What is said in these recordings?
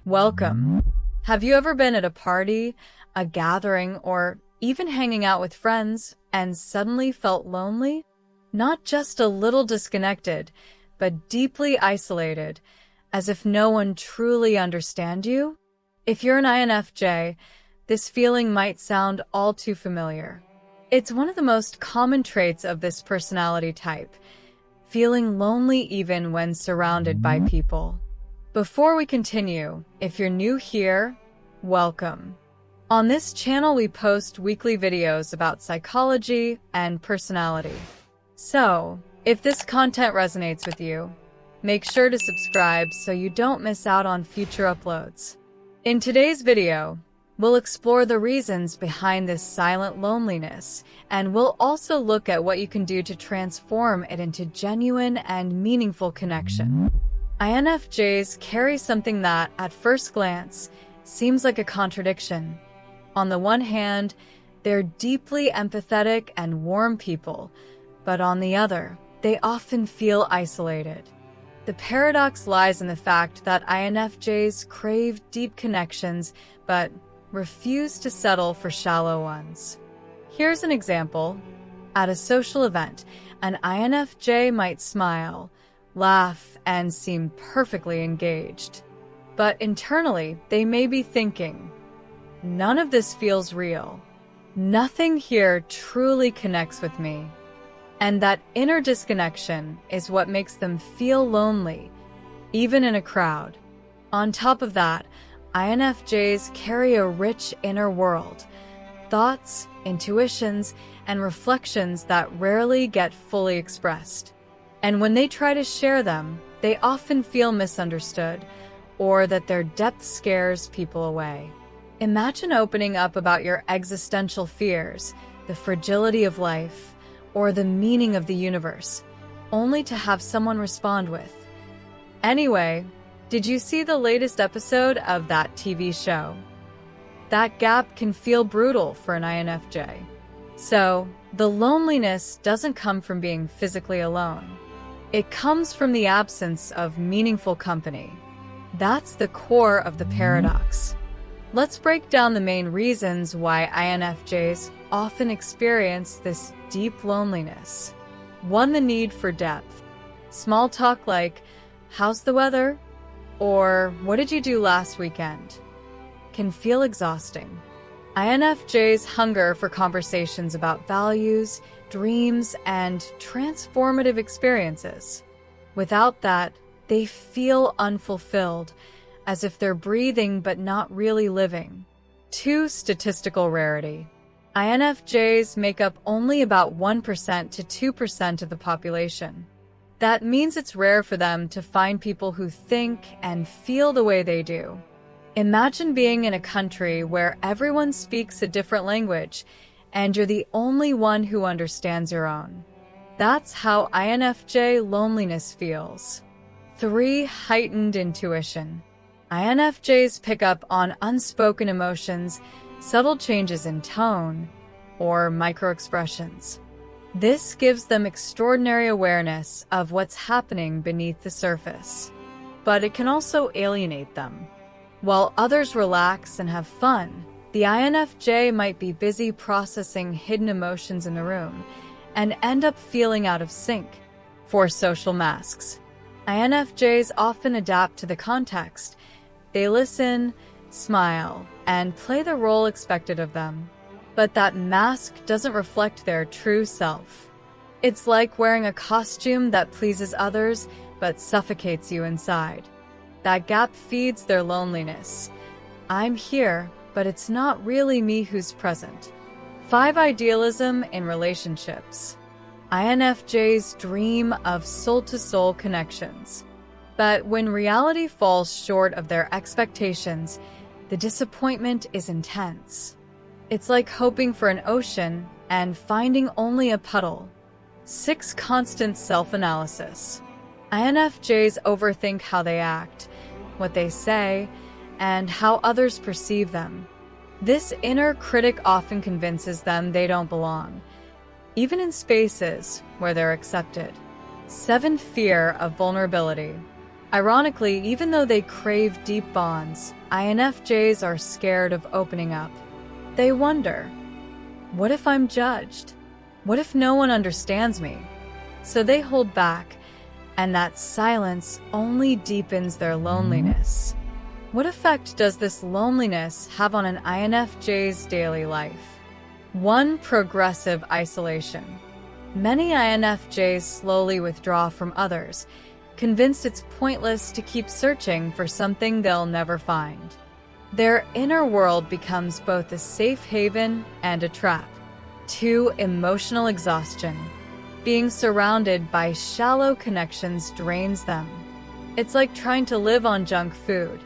Welcome. Have you ever been at a party, a gathering, or even hanging out with friends and suddenly felt lonely? Not just a little disconnected, but deeply isolated, as if no one truly understands you? If you're an INFJ, this feeling might sound all too familiar. It's one of the most common traits of this personality type, feeling lonely even when surrounded by people. Before we continue, if you're new here, welcome. On this channel, we post weekly videos about psychology and personality. So, if this content resonates with you, make sure to subscribe so you don't miss out on future uploads. In today's video, we'll explore the reasons behind this silent loneliness, and we'll also look at what you can do to transform it into genuine and meaningful connection. INFJs carry something that, at first glance, seems like a contradiction. On the one hand, they're deeply empathetic and warm people, but on the other, they often feel isolated. The paradox lies in the fact that INFJs crave deep connections, but refuse to settle for shallow ones. Here's an example. At a social event, an INFJ might smile, laugh, and seem perfectly engaged. But internally, they may be thinking, none of this feels real. Nothing here truly connects with me. And that inner disconnection is what makes them feel lonely, even in a crowd. On top of that, INFJs carry a rich inner world, thoughts, intuitions, and reflections that rarely get fully expressed. And when they try to share them, they often feel misunderstood, or that their depth scares people away. Imagine opening up about your existential fears, the fragility of life, or the meaning of the universe, only to have someone respond with, "Anyway, did you see the latest episode of that TV show?" That gap can feel brutal for an INFJ. So, the loneliness doesn't come from being physically alone. It comes from the absence of meaningful company. That's the core of the paradox. Let's break down the main reasons why INFJs often experience this deep loneliness. 1. The need for depth. Small talk like, "How's the weather?" or "What did you do last weekend?" can feel exhausting. INFJs hunger for conversations about values, dreams, and transformative experiences. Without that, they feel unfulfilled, as if they're breathing but not really living. 2. Statistical rarity. INFJs make up only about 1% to 2% of the population. That means it's rare for them to find people who think and feel the way they do. Imagine being in a country where everyone speaks a different language, and you're the only one who understands your own. That's how INFJ loneliness feels. 3. Heightened intuition. INFJs pick up on unspoken emotions, subtle changes in tone, or microexpressions. This gives them extraordinary awareness of what's happening beneath the surface. But it can also alienate them. While others relax and have fun, the INFJ might be busy processing hidden emotions in the room and end up feeling out of sync. 4. Social masks. INFJs often adapt to the context. They listen, smile, and play the role expected of them. But that mask doesn't reflect their true self. It's like wearing a costume that pleases others but suffocates you inside. That gap feeds their loneliness. I'm here, but it's not really me who's present. 5. Idealism in relationships. INFJs dream of soul-to-soul connections. But when reality falls short of their expectations, the disappointment is intense. It's like hoping for an ocean and finding only a puddle. 6. Constant self-analysis. INFJs overthink how they act, what they say, and how others perceive them. This inner critic often convinces them they don't belong, even in spaces where they're accepted. 7. Fear of vulnerability. Ironically, even though they crave deep bonds, INFJs are scared of opening up. They wonder, what if I'm judged? What if no one understands me? So they hold back, and that silence only deepens their loneliness. What effect does this loneliness have on an INFJ's daily life? 1. Progressive isolation. Many INFJs slowly withdraw from others, convinced it's pointless to keep searching for something they'll never find. Their inner world becomes both a safe haven and a trap. 2. Emotional exhaustion. Being surrounded by shallow connections drains them. It's like trying to live on junk food.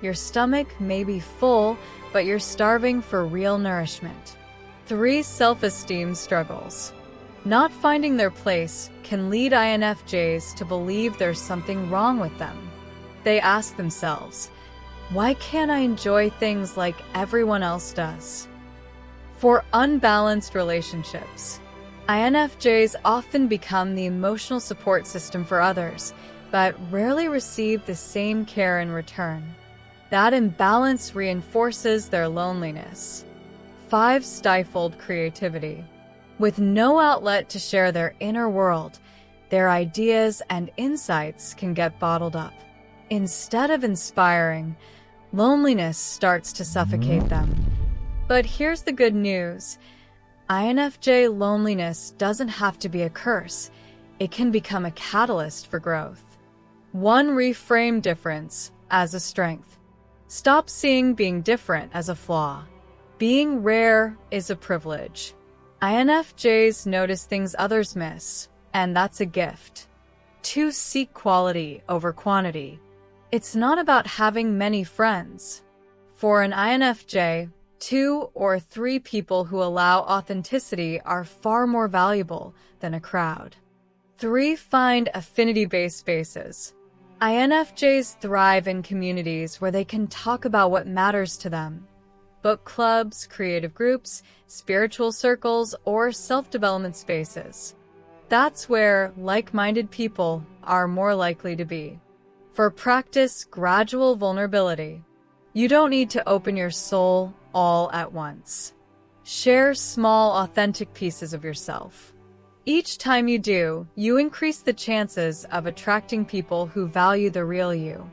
Your stomach may be full, but you're starving for real nourishment. 3. Self-esteem struggles. Not finding their place can lead INFJs to believe there's something wrong with them. They ask themselves, why can't I enjoy things like everyone else does? 4. Unbalanced relationships. INFJs often become the emotional support system for others, but rarely receive the same care in return. That imbalance reinforces their loneliness. 5. Stifled creativity. With no outlet to share their inner world, their ideas and insights can get bottled up. Instead of inspiring, loneliness starts to suffocate them. But here's the good news. INFJ loneliness doesn't have to be a curse. It can become a catalyst for growth. 1. Reframe difference as a strength. Stop seeing being different as a flaw. Being rare is a privilege. INFJs notice things others miss, and that's a gift. 2. Seek quality over quantity. It's not about having many friends. For an INFJ, 2 or 3 people who allow authenticity are far more valuable than a crowd. 3. Find affinity-based spaces. INFJs thrive in communities where they can talk about what matters to them. Book clubs, creative groups, spiritual circles, or self-development spaces. That's where like-minded people are more likely to be. For practice gradual vulnerability. You don't need to open your soul all at once. Share small, authentic pieces of yourself. Each time you do, you increase the chances of attracting people who value the real you.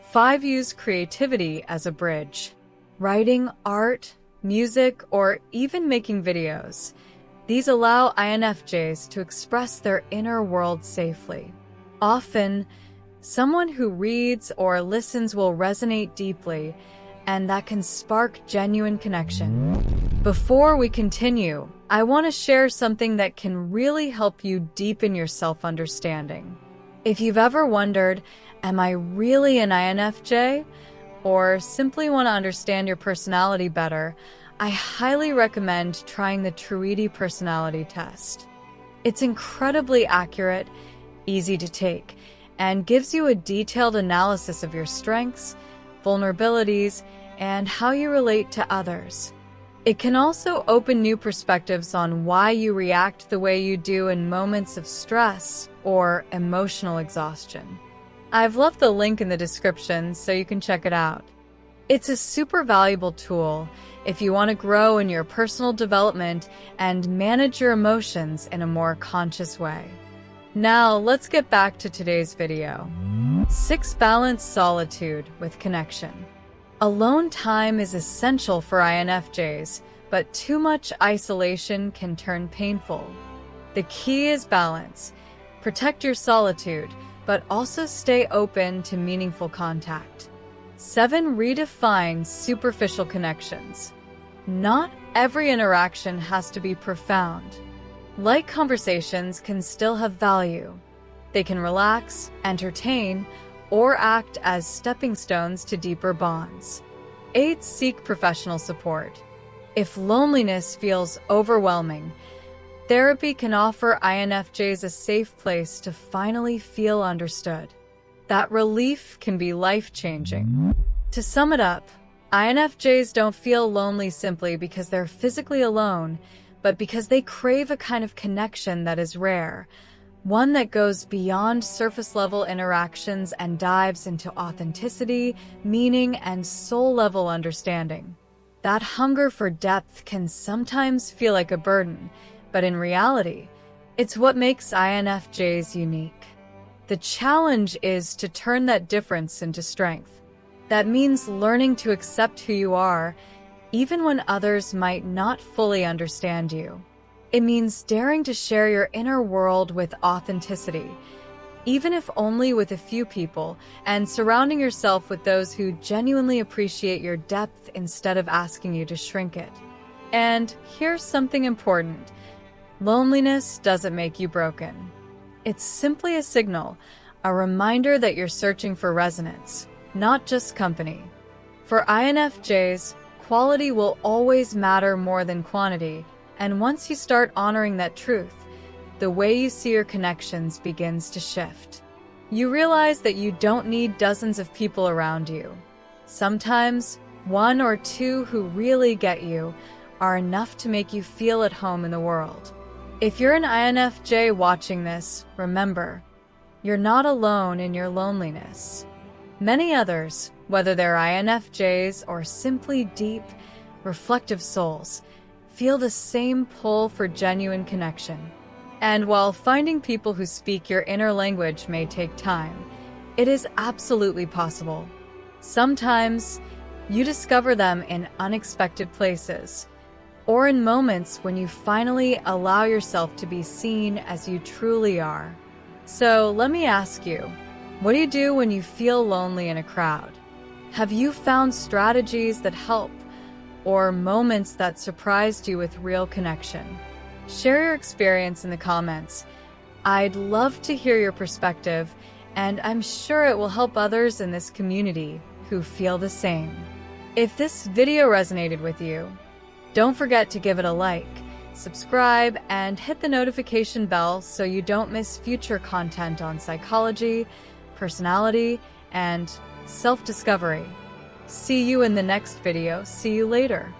5. Use creativity as a bridge. Writing, art, music, or even making videos. These allow INFJs to express their inner world safely. Often, someone who reads or listens will resonate deeply, and that can spark genuine connection. Before we continue, I want to share something that can really help you deepen your self-understanding. If you've ever wondered, am I really an INFJ? Or simply want to understand your personality better, I highly recommend trying the Truity personality test. It's incredibly accurate, easy to take, and gives you a detailed analysis of your strengths, vulnerabilities, and how you relate to others. It can also open new perspectives on why you react the way you do in moments of stress or emotional exhaustion. I've left the link in the description so you can check it out. It's a super valuable tool if you want to grow in your personal development and manage your emotions in a more conscious way. Now, let's get back to today's video. 6. Balance solitude with connection. Alone time is essential for INFJs, but too much isolation can turn painful. The key is balance. Protect your solitude, but also stay open to meaningful contact. 7. Redefine superficial connections. Not every interaction has to be profound. Light conversations can still have value. They can relax, entertain, or act as stepping stones to deeper bonds. 8. Seek professional support. If loneliness feels overwhelming, therapy can offer INFJs a safe place to finally feel understood. That relief can be life-changing. To sum it up, INFJs don't feel lonely simply because they're physically alone, but because they crave a kind of connection that is rare, one that goes beyond surface-level interactions and dives into authenticity, meaning, and soul-level understanding. That hunger for depth can sometimes feel like a burden, but in reality, it's what makes INFJs unique. The challenge is to turn that difference into strength. That means learning to accept who you are, even when others might not fully understand you. It means daring to share your inner world with authenticity, even if only with a few people, and surrounding yourself with those who genuinely appreciate your depth instead of asking you to shrink it. And here's something important. Loneliness doesn't make you broken. It's simply a signal, a reminder that you're searching for resonance, not just company. For INFJs, quality will always matter more than quantity, and once you start honoring that truth, the way you see your connections begins to shift. You realize that you don't need dozens of people around you. Sometimes, one or two who really get you are enough to make you feel at home in the world. If you're an INFJ watching this, remember, you're not alone in your loneliness. Many others, whether they're INFJs or simply deep, reflective souls, feel the same pull for genuine connection. And while finding people who speak your inner language may take time, it is absolutely possible. Sometimes, you discover them in unexpected places, or in moments when you finally allow yourself to be seen as you truly are. So let me ask you, what do you do when you feel lonely in a crowd? Have you found strategies that help, or moments that surprised you with real connection? Share your experience in the comments. I'd love to hear your perspective, and I'm sure it will help others in this community who feel the same. If this video resonated with you, don't forget to give it a like, subscribe, and hit the notification bell so you don't miss future content on psychology, personality, and self-discovery. See you in the next video. See you later.